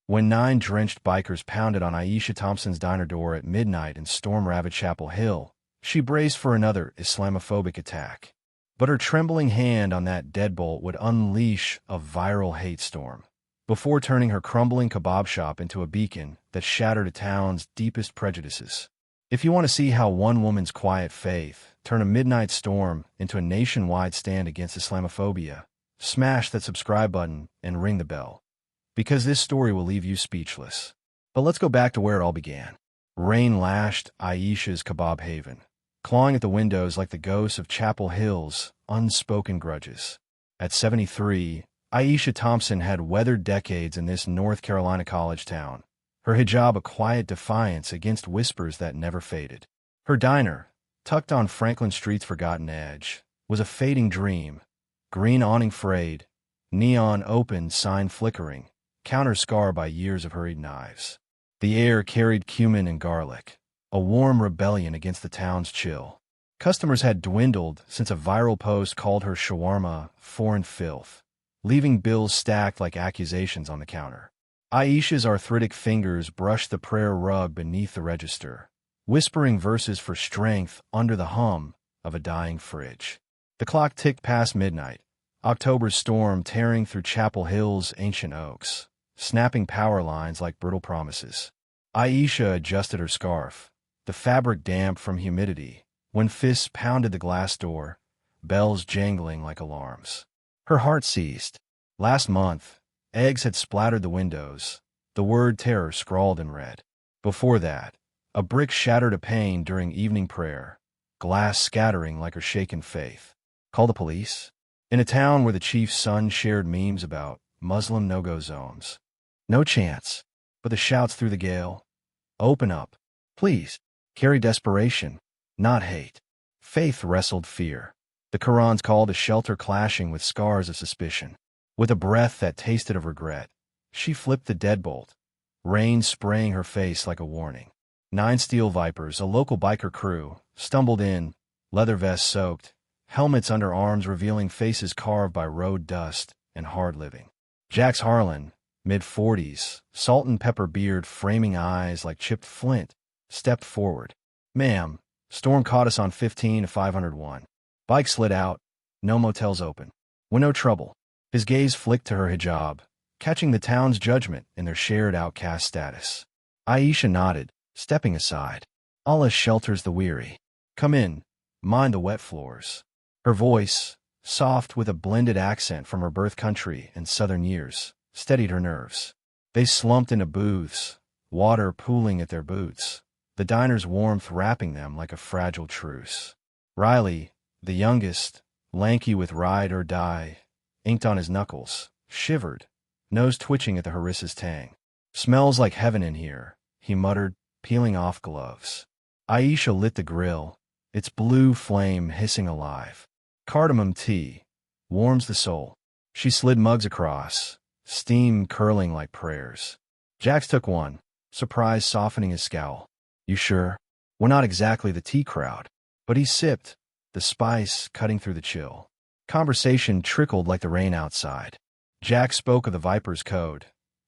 When 9 drenched bikers pounded on Aisha Thompson's diner door at midnight in storm-ravaged Chapel Hill, she braced for another Islamophobic attack. But her trembling hand on that deadbolt would unleash a viral hate storm, before turning her crumbling kebab shop into a beacon that shattered a town's deepest prejudices. If you want to see how one woman's quiet faith turned a midnight storm into a nationwide stand against Islamophobia, smash that subscribe button and ring the bell, because this story will leave you speechless. But let's go back to where it all began. Rain lashed Aisha's kebab haven, clawing at the windows like the ghosts of Chapel Hill's unspoken grudges. At 73, Aisha Thompson had weathered decades in this North Carolina college town, her hijab a quiet defiance against whispers that never faded. Her diner, tucked on Franklin Street's forgotten edge, was a fading dream, green awning frayed, neon open sign flickering, counter scarred by years of hurried knives. The air carried cumin and garlic, a warm rebellion against the town's chill. Customers had dwindled since a viral post called her shawarma foreign filth, leaving bills stacked like accusations on the counter. Aisha's arthritic fingers brushed the prayer rug beneath the register, whispering verses for strength under the hum of a dying fridge. The clock ticked past midnight, October's storm tearing through Chapel Hill's ancient oaks, snapping power lines like brittle promises. Aisha adjusted her scarf, the fabric damp from humidity, when fists pounded the glass door, bells jangling like alarms. Her heart seized. Last month, eggs had splattered the windows, the word terror scrawled in red. Before that, a brick shattered a pane during evening prayer, glass scattering like her shaken faith. Call the police? In a town where the chief's son shared memes about Muslim no-go zones. No chance. But the shouts through the gale. Open up. Please. Carry desperation, not hate. Faith wrestled fear. The Quran's call to shelter clashing with scars of suspicion. With a breath that tasted of regret, she flipped the deadbolt, rain spraying her face like a warning. 9 Steel Vipers, a local biker crew, stumbled in, leather vests soaked, helmets under arms revealing faces carved by road dust and hard living. Jax Harlan, mid-40s, salt and pepper beard framing eyes like chipped flint, stepped forward. Ma'am, storm caught us on 15 to 501. Bike slid out, no motels open. We're no trouble. His gaze flicked to her hijab, catching the town's judgment in their shared outcast status. Aisha nodded, stepping aside. Allah shelters the weary. Come in, mind the wet floors. Her voice, soft with a blended accent from her birth country and southern years, steadied her nerves. They slumped into booths, water pooling at their boots, the diner's warmth wrapping them like a fragile truce. Riley, the youngest, lanky with ride or die, inked on his knuckles, shivered, nose twitching at the harissa's tang. Smells like heaven in here, he muttered, peeling off gloves. Aisha lit the grill, its blue flame hissing alive. Cardamom tea warms the soul. She slid mugs across, steam curling like prayers. Jax took one, surprise softening his scowl. You sure? We're not exactly the tea crowd. But he sipped, the spice cutting through the chill. Conversation trickled like the rain outside. Jack spoke of the Viper's Code,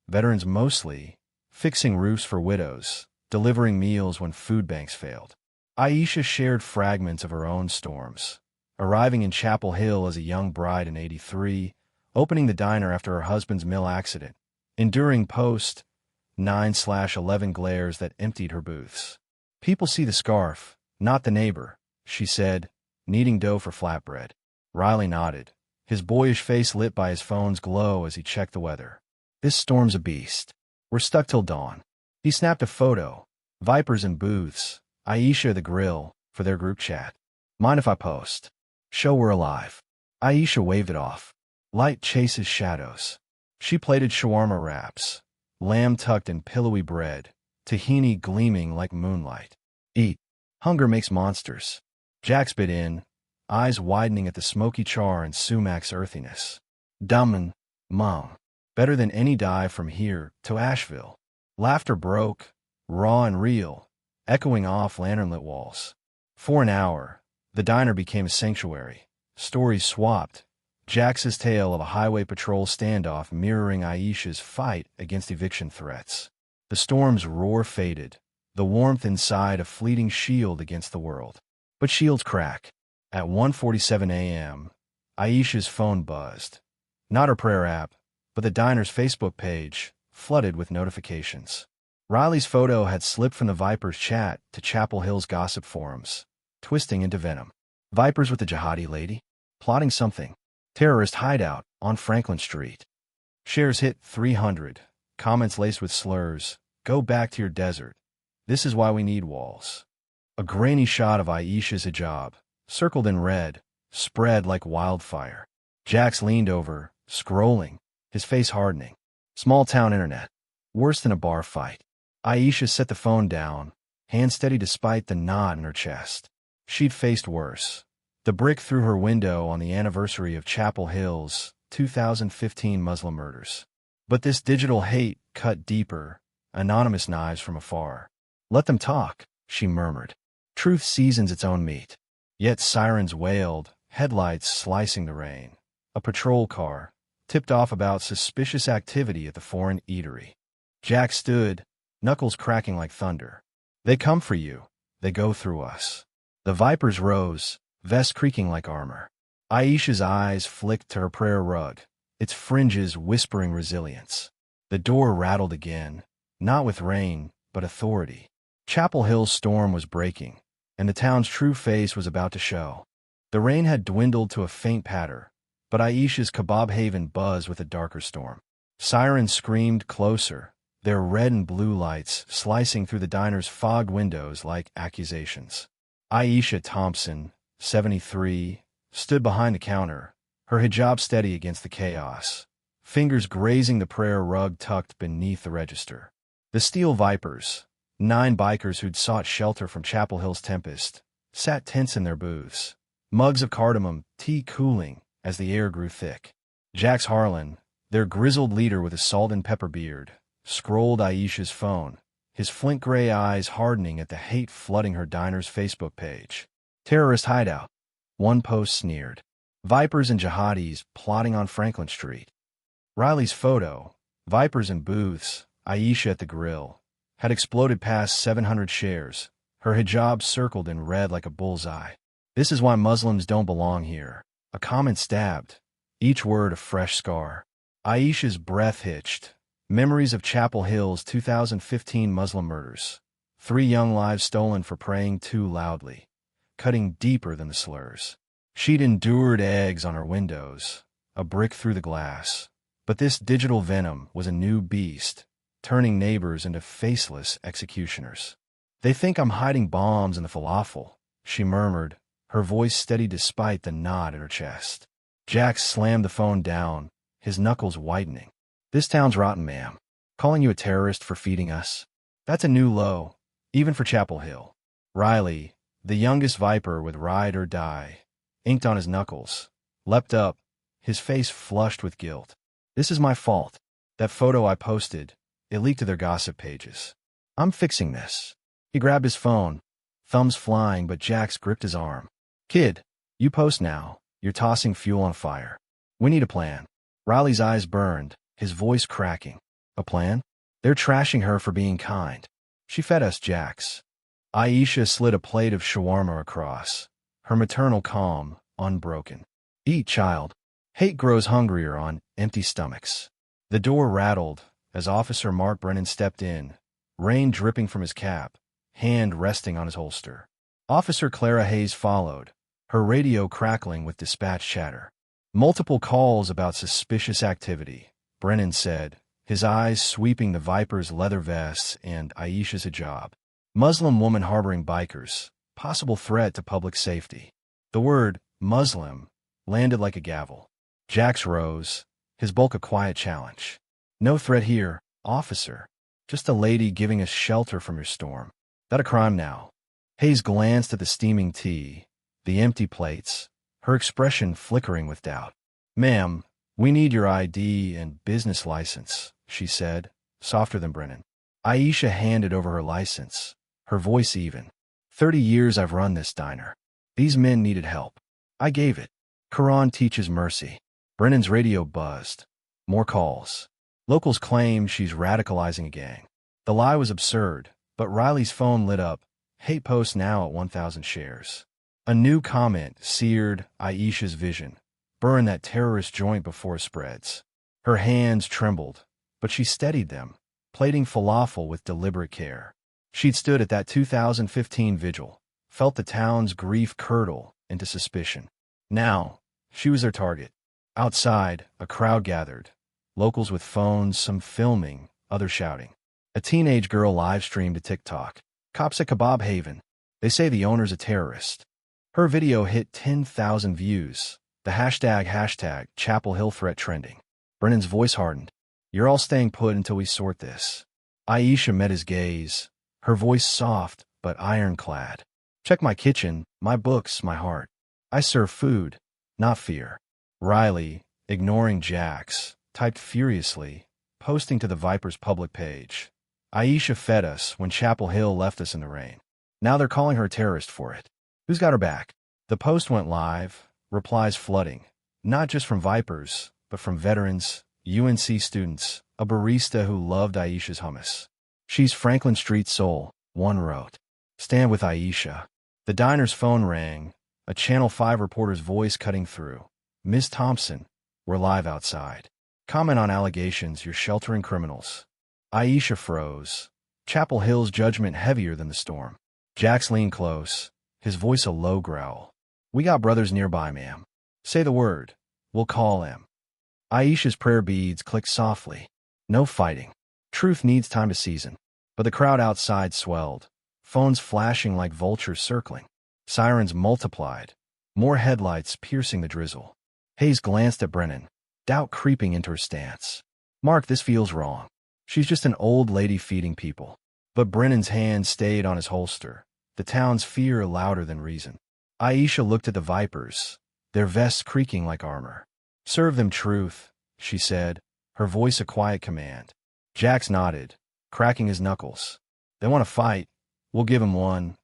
veterans mostly, fixing roofs for widows, delivering meals when food banks failed. Aisha shared fragments of her own storms, arriving in Chapel Hill as a young bride in '83, opening the diner after her husband's mill accident, enduring post-9/11 glares that emptied her booths. People see the scarf, not the neighbor, she said, kneading dough for flatbread. Riley nodded, his boyish face lit by his phone's glow as he checked the weather. This storm's a beast. We're stuck till dawn. He snapped a photo, Vipers in booths, Aisha the grill, for their group chat. Mind if I post? Show we're alive. Aisha waved it off. Light chases shadows. She plated shawarma wraps, lamb tucked in pillowy bread, tahini gleaming like moonlight. Eat. Hunger makes monsters. Jax bit in, eyes widening at the smoky char and sumac's earthiness. Dummin, mom. Better than any dive from here to Asheville. Laughter broke, raw and real, echoing off lantern-lit walls. For an hour, the diner became a sanctuary. Stories swapped, Jax's tale of a highway patrol standoff mirroring Aisha's fight against eviction threats. The storm's roar faded, the warmth inside a fleeting shield against the world. But shields crack. At 1:47 a.m., Aisha's phone buzzed. Not her prayer app, but the diner's Facebook page, flooded with notifications. Riley's photo had slipped from the Vipers chat to Chapel Hill's gossip forums, twisting into venom. Vipers with the jihadi lady? Plotting something. Terrorist hideout on Franklin Street. Shares hit 300. Comments laced with slurs. Go back to your desert. This is why we need walls. A grainy shot of Aisha's hijab, circled in red, spread like wildfire. Jax leaned over, scrolling, his face hardening. Small-town internet. Worse than a bar fight. Aisha set the phone down, hand steady despite the knot in her chest. She'd faced worse. The brick through her window on the anniversary of Chapel Hill's 2015 Muslim murders. But this digital hate cut deeper, anonymous knives from afar. Let them talk, she murmured. Truth seasons its own meat. Yet sirens wailed, headlights slicing the rain. A patrol car, tipped off about suspicious activity at the foreign eatery. Jack stood, knuckles cracking like thunder. They come for you. They go through us. The Vipers rose, vest creaking like armor. Aisha's eyes flicked to her prayer rug, its fringes whispering resilience. The door rattled again, not with rain, but authority. Chapel Hill's storm was breaking, and the town's true face was about to show. The rain had dwindled to a faint patter, but Aisha's kebab haven buzzed with a darker storm. Sirens screamed closer, their red and blue lights slicing through the diner's fogged windows like accusations. Aisha Thompson, 73, stood behind the counter, her hijab steady against the chaos, fingers grazing the prayer rug tucked beneath the register. The Steel Vipers, 9 bikers who'd sought shelter from Chapel Hill's tempest, sat tense in their booths, mugs of cardamom tea cooling as the air grew thick. Jax Harlan, their grizzled leader with a salt and pepper beard, scrolled Aisha's phone, his flint gray eyes hardening at the hate flooding her diner's Facebook page. Terrorist hideout. One post sneered. Vipers and jihadis plotting on Franklin Street. Riley's photo, Vipers in booths, Aisha at the grill, had exploded past 700 shares, her hijab circled in red like a bullseye. This is why Muslims don't belong here. A comment stabbed, each word a fresh scar. Aisha's breath hitched. Memories of Chapel Hill's 2015 Muslim murders. 3 young lives stolen for praying too loudly, cutting deeper than the slurs. She'd endured eggs on her windows, a brick through the glass. But this digital venom was a new beast, turning neighbors into faceless executioners. They think I'm hiding bombs in the falafel, she murmured, her voice steady despite the knot in her chest. Jax slammed the phone down, his knuckles whitening. This town's rotten, ma'am. Calling you a terrorist for feeding us? That's a new low, even for Chapel Hill. Riley, the youngest Viper with ride or die, inked on his knuckles, leapt up, his face flushed with guilt. This is my fault. That photo I posted, it leaked to their gossip pages. I'm fixing this. He grabbed his phone, thumbs flying, but Jax gripped his arm. Kid, you post now. You're tossing fuel on fire. We need a plan. Riley's eyes burned, his voice cracking. A plan? They're trashing her for being kind. She fed us, Jax. Aisha slid a plate of shawarma across, her maternal calm unbroken. Eat, child. Hate grows hungrier on empty stomachs. The door rattled as Officer Mark Brennan stepped in, rain dripping from his cap, hand resting on his holster. Officer Clara Hayes followed, her radio crackling with dispatch chatter. Multiple calls about suspicious activity, Brennan said, his eyes sweeping the Vipers' leather vests and Aisha's hijab. Muslim woman harboring bikers, possible threat to public safety. The word Muslim landed like a gavel. Jax rose, his bulk a quiet challenge. No threat here, officer. Just a lady giving us shelter from your storm. That a crime now? Hayes glanced at the steaming tea, the empty plates, her expression flickering with doubt. Ma'am, we need your ID and business license, she said, softer than Brennan. Aisha handed over her license, her voice even. 30 years I've run this diner. These men needed help. I gave it. Quran teaches mercy. Brennan's radio buzzed. More calls. Locals claim she's radicalizing a gang. The lie was absurd, but Riley's phone lit up. Hate post now at 1,000 shares. A new comment seared Aisha's vision. Burn that terrorist joint before it spreads. Her hands trembled, but she steadied them, plating falafel with deliberate care. She'd stood at that 2015 vigil, felt the town's grief curdle into suspicion. Now, she was their target. Outside, a crowd gathered. Locals with phones, some filming, others shouting. A teenage girl live-streamed to TikTok. Cops at Kebab Haven. They say the owner's a terrorist. Her video hit 10,000 views. The hashtag Chapel Hill threat trending. Brennan's voice hardened. You're all staying put until we sort this. Aisha met his gaze, her voice soft but ironclad. Check my kitchen, my books, my heart. I serve food, not fear. Riley, ignoring Jax, typed furiously, posting to the Viper's public page. Aisha fed us when Chapel Hill left us in the rain. Now they're calling her a terrorist for it. Who's got her back? The post went live, replies flooding, not just from Vipers, but from veterans, UNC students, a barista who loved Aisha's hummus. She's Franklin Street soul, one wrote. Stand with Aisha. The diner's phone rang, a Channel 5 reporter's voice cutting through. Ms. Thompson, we're live outside. Comment on allegations you're sheltering criminals. Aisha froze. Chapel Hill's judgment heavier than the storm. Jax leaned close, his voice a low growl. We got brothers nearby, ma'am. Say the word. We'll call them. Aisha's prayer beads clicked softly. No fighting. Truth needs time to season. But the crowd outside swelled, phones flashing like vultures circling. Sirens multiplied, more headlights piercing the drizzle. Hayes glanced at Brennan, doubt creeping into her stance. Mark, this feels wrong. She's just an old lady feeding people. But Brennan's hand stayed on his holster, the town's fear louder than reason. Aisha looked at the Vipers, their vests creaking like armor. Serve them truth, she said, her voice a quiet command. Jax nodded, cracking his knuckles. They want to fight. We'll give them one.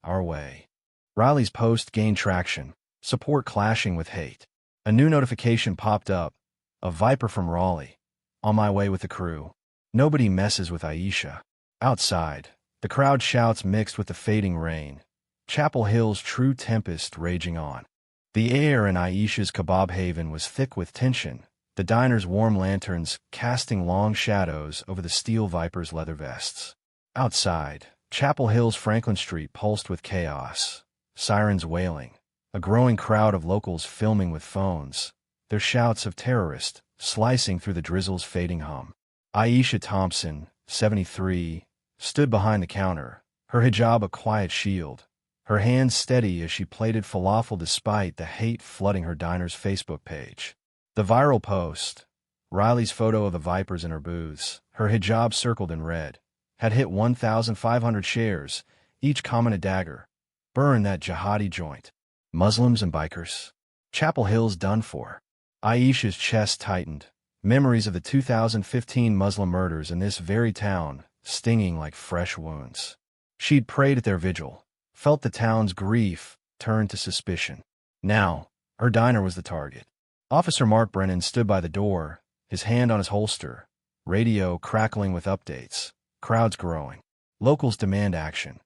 Our way. Riley's post gained traction, support clashing with hate. A new notification popped up. A Viper from Raleigh. On my way with the crew. Nobody messes with Aisha. Outside, the crowd shouts mixed with the fading rain. Chapel Hill's true tempest raging on. The air in Aisha's Kebab Haven was thick with tension, the diner's warm lanterns casting long shadows over the steel Viper's leather vests. Outside, Chapel Hill's Franklin Street pulsed with chaos. Sirens wailing, a growing crowd of locals filming with phones, their shouts of terrorist slicing through the drizzle's fading hum. Aisha Thompson, 73, stood behind the counter, her hijab a quiet shield, her hands steady as she plated falafel despite the hate flooding her diner's Facebook page. The viral post, Riley's photo of the Vipers in her booths, her hijab circled in red, had hit 1,500 shares, each comment a dagger. Burn that jihadi joint. Muslims and bikers. Chapel Hill's done for. Aisha's chest tightened, memories of the 2015 Muslim murders in this very town stinging like fresh wounds. She'd prayed at their vigil, felt the town's grief turn to suspicion. Now, her diner was the target. Officer Mark Brennan stood by the door, his hand on his holster, radio crackling with updates, crowds growing. Locals demand action.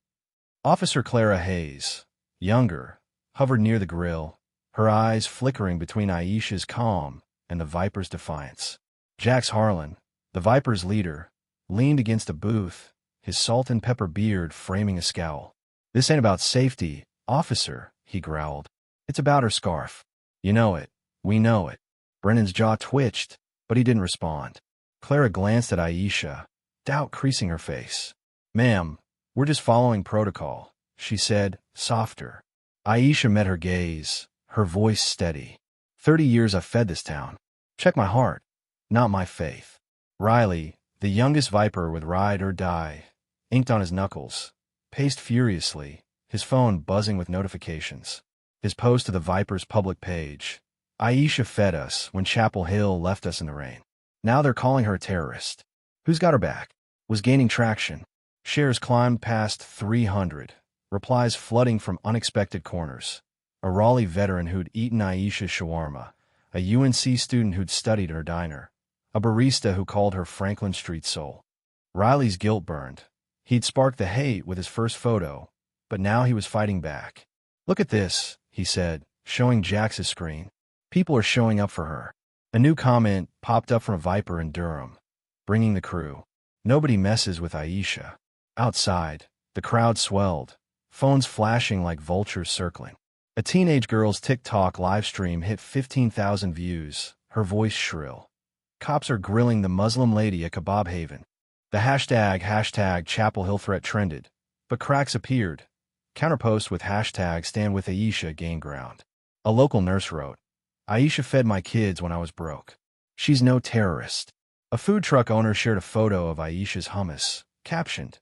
Officer Clara Hayes, younger, hovered near the grill, her eyes flickering between Aisha's calm and the Viper's defiance. Jax Harlan, the Viper's leader, leaned against a booth, his salt and pepper beard framing a scowl. This ain't about safety, officer, he growled. It's about her scarf. You know it. We know it. Brennan's jaw twitched, but he didn't respond. Clara glanced at Aisha, doubt creasing her face. Ma'am, we're just following protocol, she said, softer. Aisha met her gaze, her voice steady. 30 years I've fed this town. Check my heart, not my faith. Riley, the youngest Viper with ride or die, inked on his knuckles, paced furiously, his phone buzzing with notifications. His post to the Viper's public page. Aisha fed us when Chapel Hill left us in the rain. Now they're calling her a terrorist. Who's got her back? Was gaining traction. Shares climbed past 300. Replies flooding from unexpected corners. A Raleigh veteran who'd eaten Aisha's shawarma, a UNC student who'd studied at her diner, a barista who called her Franklin Street Soul. Riley's guilt burned. He'd sparked the hate with his first photo, but now he was fighting back. "Look at this," he said, showing Jax's screen. "People are showing up for her." A new comment popped up from Viper in Durham, bringing the crew. "Nobody messes with Aisha." Outside, the crowd swelled, phones flashing like vultures circling. A teenage girl's TikTok livestream hit 15,000 views, her voice shrill. "Cops are grilling the Muslim lady at Kebab Haven." The hashtag Chapel Hill threat trended, but cracks appeared. Counterposts with hashtag Stand With Aisha gained ground. A local nurse wrote, "Aisha fed my kids when I was broke. She's no terrorist." A food truck owner shared a photo of Aisha's hummus, captioned,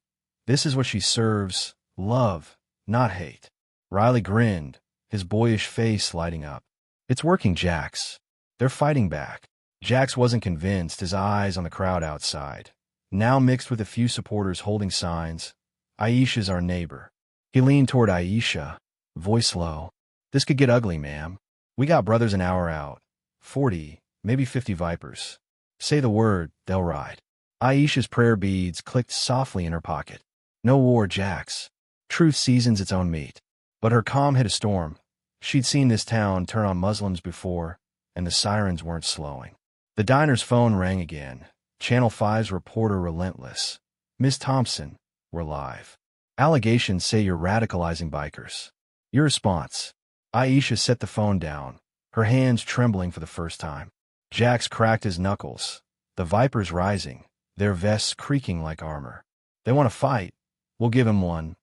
"This is what she serves, love, not hate." Riley grinned, his boyish face lighting up. "It's working, Jax. They're fighting back." Jax wasn't convinced, his eyes on the crowd outside, now mixed with a few supporters holding signs, "Aisha's our neighbor." He leaned toward Aisha, voice low. "This could get ugly, ma'am. We got brothers an hour out. 40, maybe 50 Vipers. Say the word, they'll ride." Aisha's prayer beads clicked softly in her pocket. "No war, Jax. Truth seasons its own meat." But her calm hit a storm. She'd seen this town turn on Muslims before, and the sirens weren't slowing. The diner's phone rang again. Channel 5's reporter relentless. "Ms. Thompson, we're live. Allegations say you're radicalizing bikers." Your response? Aisha set the phone down, her hands trembling for the first time. Jax cracked his knuckles, the Vipers rising, their vests creaking like armor. "They want to fight. We'll give him one.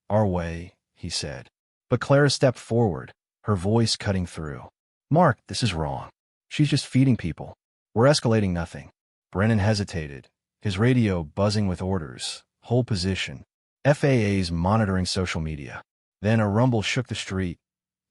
Our way," he said. But Clara stepped forward, her voice cutting through. "Mark, this is wrong. She's just feeding people. We're escalating nothing." Brennan hesitated, his radio buzzing with orders, hold position. FAA's monitoring social media. Then a rumble shook the street.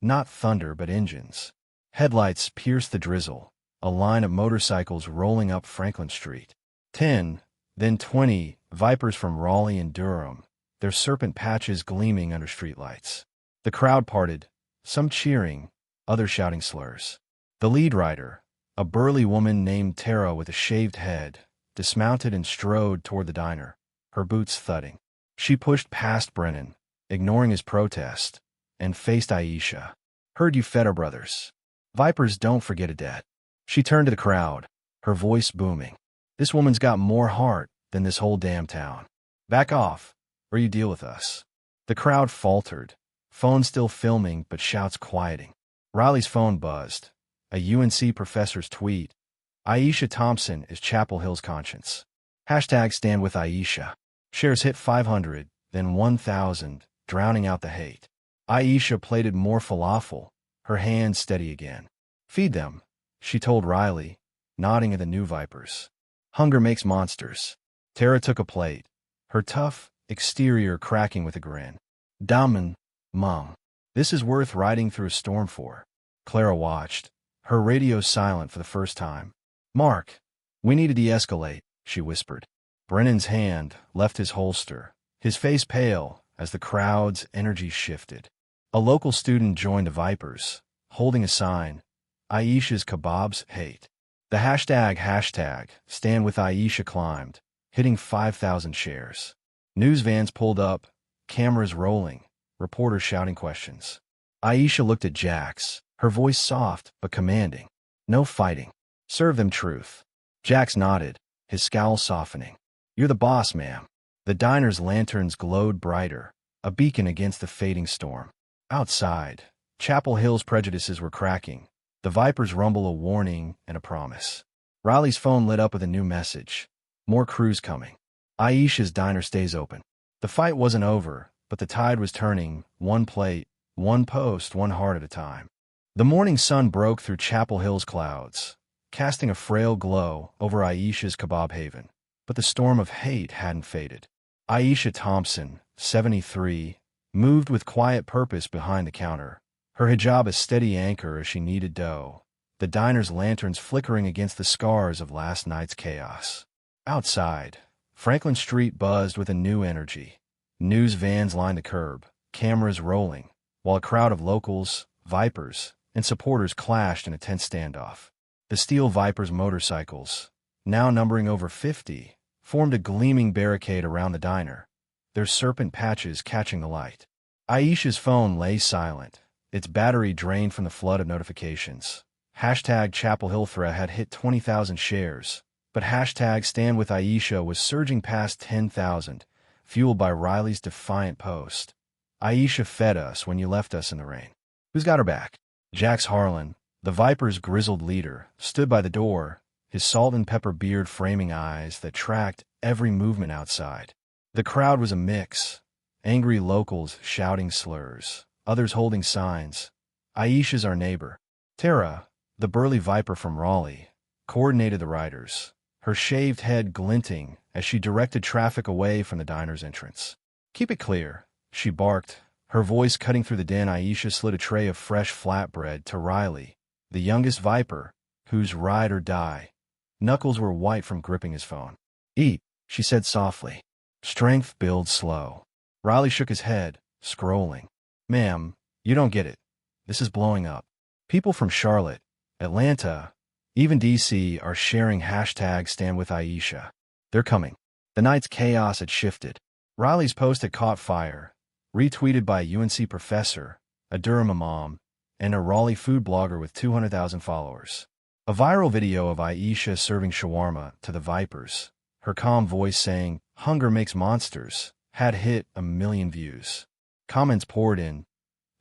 Not thunder, but engines. Headlights pierced the drizzle, a line of motorcycles rolling up Franklin Street. 10, then 20, Vipers from Raleigh and Durham, their serpent patches gleaming under streetlights. The crowd parted, some cheering, others shouting slurs. The lead rider, a burly woman named Tara with a shaved head, dismounted and strode toward the diner, her boots thudding. She pushed past Brennan, ignoring his protest, and faced Aisha. "Heard you fed our brothers. Vipers don't forget a debt." She turned to the crowd, her voice booming. "This woman's got more heart than this whole damn town. Back off, or you deal with us." The crowd faltered, phone still filming but shouts quieting. Riley's phone buzzed. A UNC professor's tweet. "Aisha Thompson is Chapel Hill's conscience." Hashtag Stand With Aisha. Shares hit 500, then 1,000, drowning out the hate. Aisha plated more falafel, her hands steady again. "Feed them," she told Riley, nodding at the new Vipers. "Hunger makes monsters." Tara took a plate, her tough exterior cracking with a grin. "Damen, Mom. This is worth riding through a storm for." Clara watched, her radio silent for the first time. "Mark, we need to de-escalate," she whispered. Brennan's hand left his holster, his face pale as the crowd's energy shifted. A local student joined the Vipers, holding a sign, "Aisha's Kebabs Hate." The hashtag Stand With Aisha climbed, hitting 5,000 shares. News vans pulled up, cameras rolling, reporters shouting questions. Aisha looked at Jax, her voice soft but commanding. "No fighting. Serve them truth." Jax nodded, his scowl softening. "You're the boss, ma'am." The diner's lanterns glowed brighter, a beacon against the fading storm. Outside, Chapel Hill's prejudices were cracking, the Vipers rumble a warning and a promise. Riley's phone lit up with a new message. "More crews coming. Aisha's diner stays open." The fight wasn't over, but the tide was turning, one plate, one post, one heart at a time. The morning sun broke through Chapel Hill's clouds, casting a frail glow over Aisha's Kebab Haven. But the storm of hate hadn't faded. Aisha Thompson, 73, moved with quiet purpose behind the counter, her hijab a steady anchor as she kneaded dough, the diner's lanterns flickering against the scars of last night's chaos. Outside, Franklin Street buzzed with a new energy. News vans lined the curb, cameras rolling, while a crowd of locals, Vipers, and supporters clashed in a tense standoff. The Steel Viper's motorcycles, now numbering over 50, formed a gleaming barricade around the diner, their serpent patches catching the light. Aisha's phone lay silent, its battery drained from the flood of notifications. Hashtag Chapel Hill threat had hit 20,000 shares, but hashtag Stand With Aisha was surging past 10,000, fueled by Riley's defiant post. Aisha fed us when you left us in the rain. Who's got her back? Jax Harlan, the Viper's grizzled leader, stood by the door, his salt and pepper beard framing eyes that tracked every movement outside. The crowd was a mix, angry locals shouting slurs, others holding signs. Aisha's our neighbor. Tara, the burly Viper from Raleigh, coordinated the riders, her shaved head glinting as she directed traffic away from the diner's entrance. Keep it clear, she barked, her voice cutting through the din. Aisha slid a tray of fresh flatbread to Riley, the youngest Viper, whose ride or die. Knuckles were white from gripping his phone. Eat, she said softly. Strength builds slow. Riley shook his head, scrolling. Ma'am, you don't get it. This is blowing up. People from Charlotte, Atlanta, even D.C. are sharing hashtag Stand With Aisha. They're coming. The night's chaos had shifted. Riley's post had caught fire, retweeted by a UNC professor, a Durham imam, and a Raleigh food blogger with 200,000 followers. A viral video of Aisha serving shawarma to the Vipers, her calm voice saying, "Hunger makes monsters," had hit 1 million views. Comments poured in.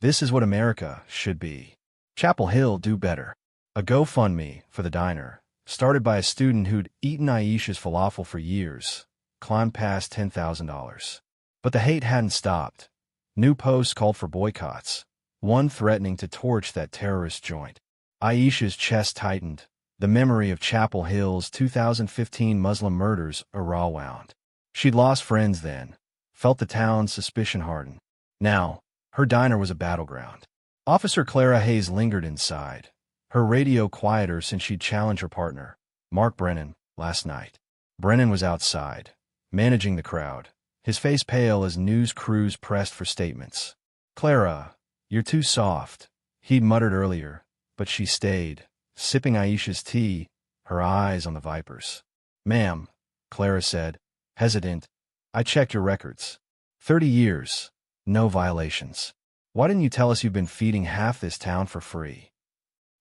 This is what America should be. Chapel Hill do better. A GoFundMe for the diner, started by a student who'd eaten Aisha's falafel for years, climbed past $10,000. But the hate hadn't stopped. New posts called for boycotts, one threatening to torch that terrorist joint. Aisha's chest tightened, the memory of Chapel Hill's 2015 Muslim murders around. She'd lost friends then, felt the town's suspicion harden. Now, her diner was a battleground. Officer Clara Hayes lingered inside, her radio quieter since she'd challenged her partner, Mark Brennan, last night. Brennan was outside, managing the crowd, his face pale as news crews pressed for statements. Clara, you're too soft, he'd muttered earlier, but she stayed, sipping Aisha's tea, her eyes on the Vipers. Ma'am, Clara said, hesitant, I checked your records. 30 years, no violations. Why didn't you tell us you've been feeding half this town for free?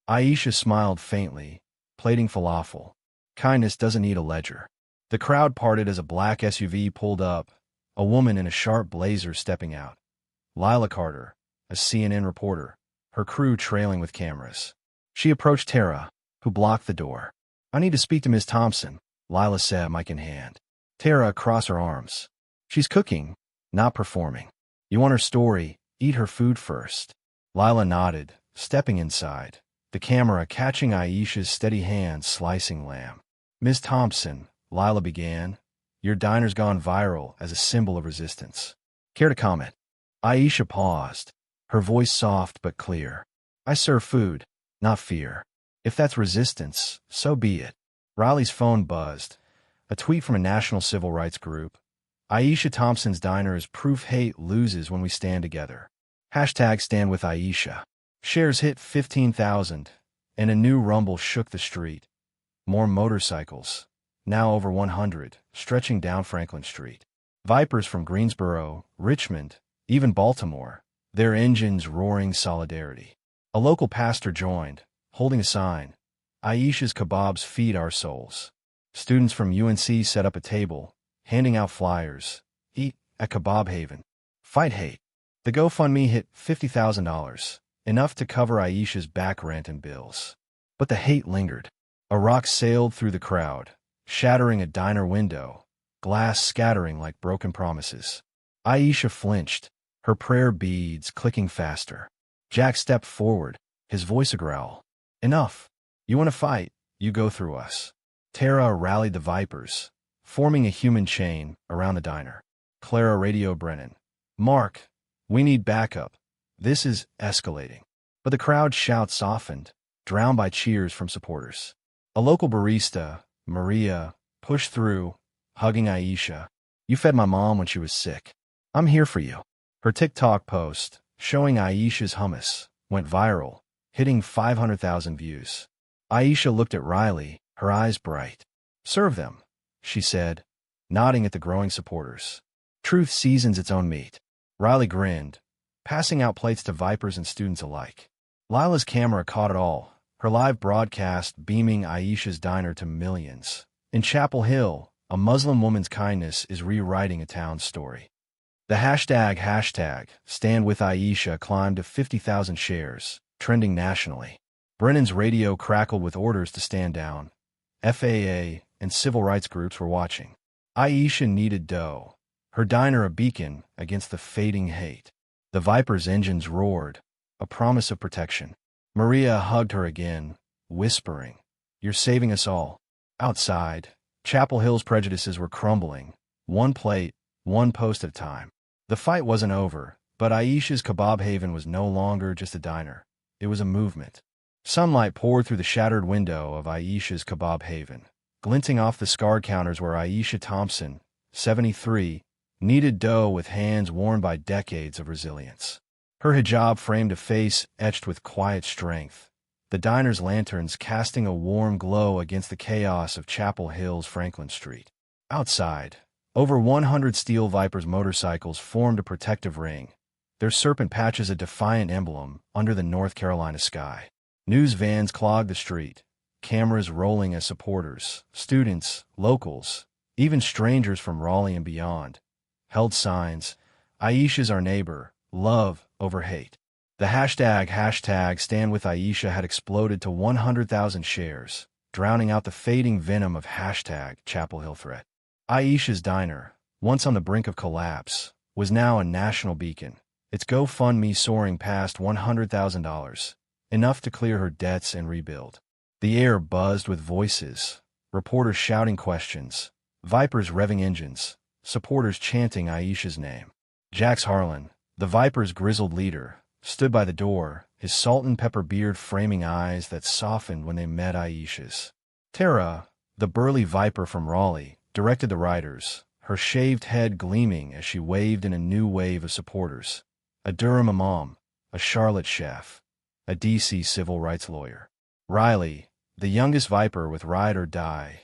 Aisha smiled faintly, plating falafel. Kindness doesn't need a ledger. The crowd parted as a black SUV pulled up, a woman in a sharp blazer stepping out. Lila Carter, a CNN reporter, her crew trailing with cameras. She approached Tara, who blocked the door. I need to speak to Ms. Thompson, Lila said, mic in hand. Tara crossed her arms. She's cooking, not performing. You want her story, eat her food first. Lila nodded, stepping inside, the camera catching Aisha's steady hand slicing lamb. Ms. Thompson, Lila began, your diner's gone viral as a symbol of resistance. Care to comment? Aisha paused, her voice soft but clear. I serve food, not fear. If that's resistance, so be it. Riley's phone buzzed. A tweet from a national civil rights group. Aisha Thompson's diner is proof hate loses when we stand together. Hashtag Stand With Aisha. Shares hit 15,000, and a new rumble shook the street. More motorcycles, now over 100, stretching down Franklin Street. Vipers from Greensboro, Richmond, even Baltimore, their engines roaring solidarity. A local pastor joined, holding a sign, Aisha's kebabs feed our souls. Students from UNC set up a table, handing out flyers. Eat at Kebab Haven. Fight hate. The GoFundMe hit $50,000, enough to cover Aisha's back rent and bills. But the hate lingered. A rock sailed through the crowd, shattering a diner window, glass scattering like broken promises. Aisha flinched, her prayer beads clicking faster. Jack stepped forward, his voice a growl. Enough. You want to fight, you go through us. Tara rallied the Vipers, forming a human chain around the diner. Clara radioed Brennan. Mark, we need backup. This is escalating. But the crowd's shout softened, drowned by cheers from supporters. A local barista, Maria, pushed through, hugging Aisha. You fed my mom when she was sick. I'm here for you. Her TikTok post, showing Aisha's hummus, went viral, hitting 500,000 views. Aisha looked at Riley, her eyes bright. "Serve them," she said, nodding at the growing supporters. "Truth seasons its own meat." Riley grinned, passing out plates to Vipers and students alike. Lila's camera caught it all, her live broadcast beaming Aisha's diner to millions. In Chapel Hill, a Muslim woman's kindness is rewriting a town's story. The hashtag Stand With Aisha climbed to 50,000 shares, trending nationally. Brennan's radio crackled with orders to stand down. FAA and civil rights groups were watching. Aisha needed dough, her diner a beacon against the fading hate. The Viper's engines roared, a promise of protection. Maria hugged her again, whispering, "You're saving us all." Outside, Chapel Hill's prejudices were crumbling, one plate, one post at a time. The fight wasn't over, but Aisha's Kebab Haven was no longer just a diner. It was a movement. Sunlight poured through the shattered window of Aisha's Kebab Haven, glinting off the scarred counters where Aisha Thompson, 73, kneaded dough with hands worn by decades of resilience. Her hijab framed a face etched with quiet strength, the diner's lanterns casting a warm glow against the chaos of Chapel Hill's Franklin Street. Outside, over 100 Steel Vipers motorcycles formed a protective ring, their serpent patches a defiant emblem under the North Carolina sky. News vans clogged the street, cameras rolling as supporters, students, locals, even strangers from Raleigh and beyond, held signs, "Aisha's our neighbor, love over hate." The hashtag Stand With Aisha had exploded to 100,000 shares, drowning out the fading venom of hashtag Chapel Hill threat. Aisha's diner, once on the brink of collapse, was now a national beacon, its GoFundMe soaring past $100,000, enough to clear her debts and rebuild. The air buzzed with voices, reporters shouting questions, Vipers revving engines, supporters chanting Aisha's name. Jax Harlan, the Vipers' grizzled leader, stood by the door, his salt and pepper beard framing eyes that softened when they met Aisha's. Tara, the burly Viper from Raleigh, directed the riders, her shaved head gleaming as she waved in a new wave of supporters. A Durham imam, a Charlotte chef, a D.C. civil rights lawyer. Riley, the youngest Viper with Ride or Die,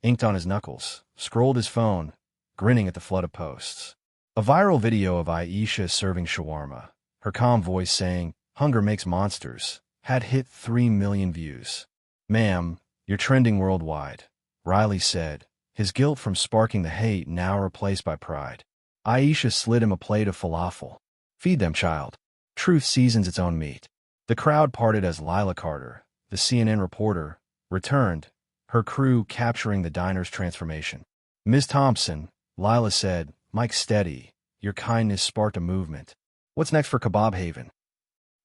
inked on his knuckles, scrolled his phone, grinning at the flood of posts. A viral video of Aisha serving shawarma, her calm voice saying, "Hunger makes monsters," had hit 3 million views. "Ma'am, you're trending worldwide," Riley said, his guilt from sparking the hate now replaced by pride. Aisha slid him a plate of falafel. "Feed them, child. Truth seasons its own meat." The crowd parted as Lila Carter, the CNN reporter, returned, her crew capturing the diner's transformation. "Ms. Thompson," Lila said, "Mike steady. Your kindness sparked a movement. What's next for Kebab Haven?"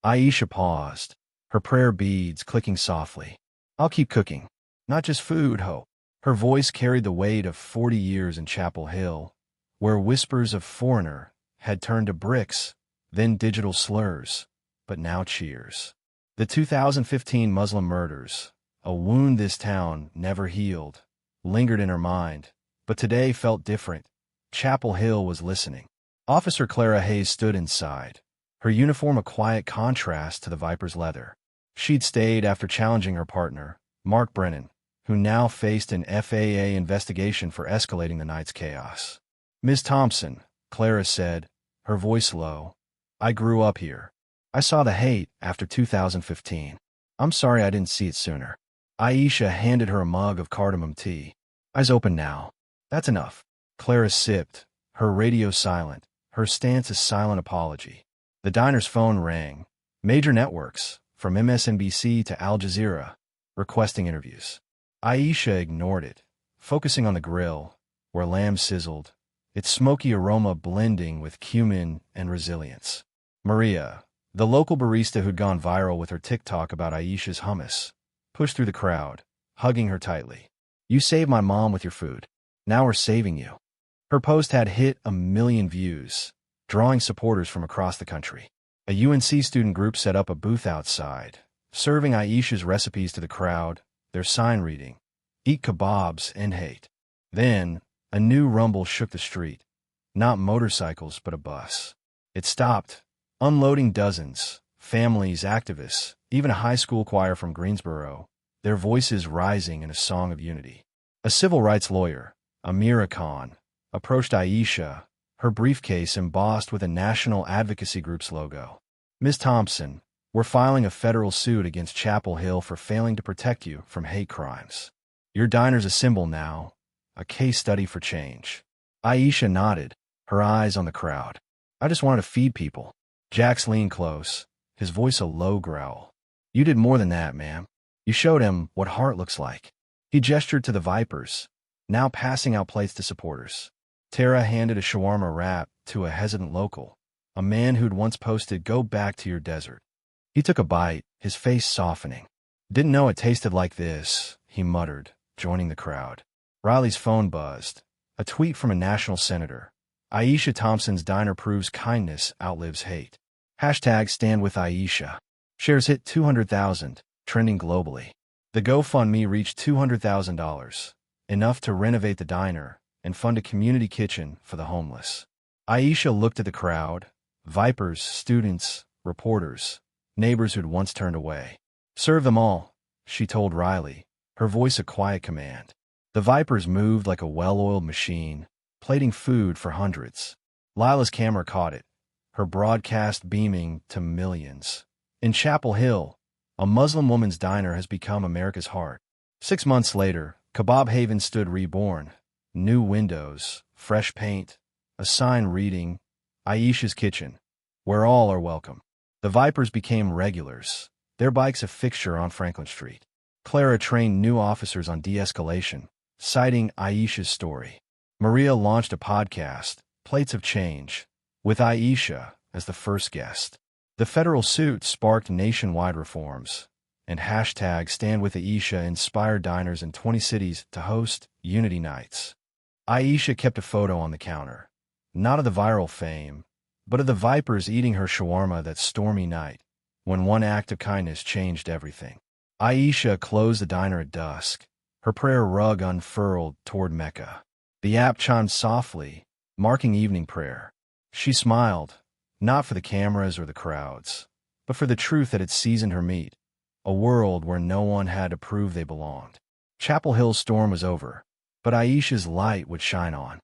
Aisha paused, her prayer beads clicking softly. "I'll keep cooking. Not just food, ho." Her voice carried the weight of 40 years in Chapel Hill, where whispers of foreigner had turned to bricks, then digital slurs, but now cheers. The 2015 Muslim murders, a wound this town never healed, lingered in her mind, but today felt different. Chapel Hill was listening. Officer Clara Hayes stood inside, her uniform a quiet contrast to the Viper's leather. She'd stayed after challenging her partner, Mark Brennan, who now faced an FAA investigation for escalating the night's chaos. "Ms. Thompson," Clara said, her voice low, "I grew up here. I saw the hate after 2015. I'm sorry I didn't see it sooner." Aisha handed her a mug of cardamom tea. "Eyes open now." "That's enough." Clara sipped, her radio silent, her stance a silent apology. The diner's phone rang. Major networks, from MSNBC to Al Jazeera, requesting interviews. Aisha ignored it, focusing on the grill, where lamb sizzled, its smoky aroma blending with cumin and resilience. Maria, the local barista who'd gone viral with her TikTok about Aisha's hummus, pushed through the crowd, hugging her tightly. "You saved my mom with your food. Now we're saving you." Her post had hit 1 million views, drawing supporters from across the country. A UNC student group set up a booth outside, serving Aisha's recipes to the crowd, their sign reading, "Eat kebabs and hate." Then, a new rumble shook the street. Not motorcycles, but a bus. It stopped, unloading dozens, families, activists, even a high school choir from Greensboro, their voices rising in a song of unity. A civil rights lawyer, Amira Khan, approached Aisha, her briefcase embossed with a National Advocacy Group's logo. "Ms. Thompson, we're filing a federal suit against Chapel Hill for failing to protect you from hate crimes. Your diner's a symbol now, a case study for change." Aisha nodded, her eyes on the crowd. "I just wanted to feed people." Jax leaned close, his voice a low growl. "You did more than that, ma'am. You showed him what heart looks like." He gestured to the Vipers, now passing out plates to supporters. Tara handed a shawarma wrap to a hesitant local, a man who'd once posted, "Go back to your desert." He took a bite, his face softening. "Didn't know it tasted like this," he muttered, joining the crowd. Riley's phone buzzed. A tweet from a national senator. "Aisha Thompson's diner proves kindness outlives hate. #StandWithAisha." Aisha. Shares hit 200,000, trending globally. The GoFundMe reached $200,000, enough to renovate the diner and fund a community kitchen for the homeless. Aisha looked at the crowd, Vipers, students, reporters, neighbors who'd once turned away. "Serve them all," she told Riley, her voice a quiet command. The Vipers moved like a well-oiled machine, plating food for hundreds. Lila's camera caught it, her broadcast beaming to millions. In Chapel Hill, a Muslim woman's diner has become America's heart. 6 months later, Kebab Haven stood reborn. New windows, fresh paint, a sign reading, "Aisha's Kitchen, where all are welcome." The Vipers became regulars, their bikes a fixture on Franklin Street. Clara trained new officers on de-escalation, citing Aisha's story. Maria launched a podcast, Plates of Change, with Aisha as the first guest. The federal suit sparked nationwide reforms, and #StandWithAisha inspired diners in 20 cities to host Unity Nights. Aisha kept a photo on the counter, not of the viral fame, but of the Vipers eating her shawarma that stormy night, when one act of kindness changed everything. Aisha closed the diner at dusk, her prayer rug unfurled toward Mecca. The app chimed softly, marking evening prayer. She smiled, not for the cameras or the crowds, but for the truth that had seasoned her meat, a world where no one had to prove they belonged. Chapel Hill's storm was over, but Aisha's light would shine on.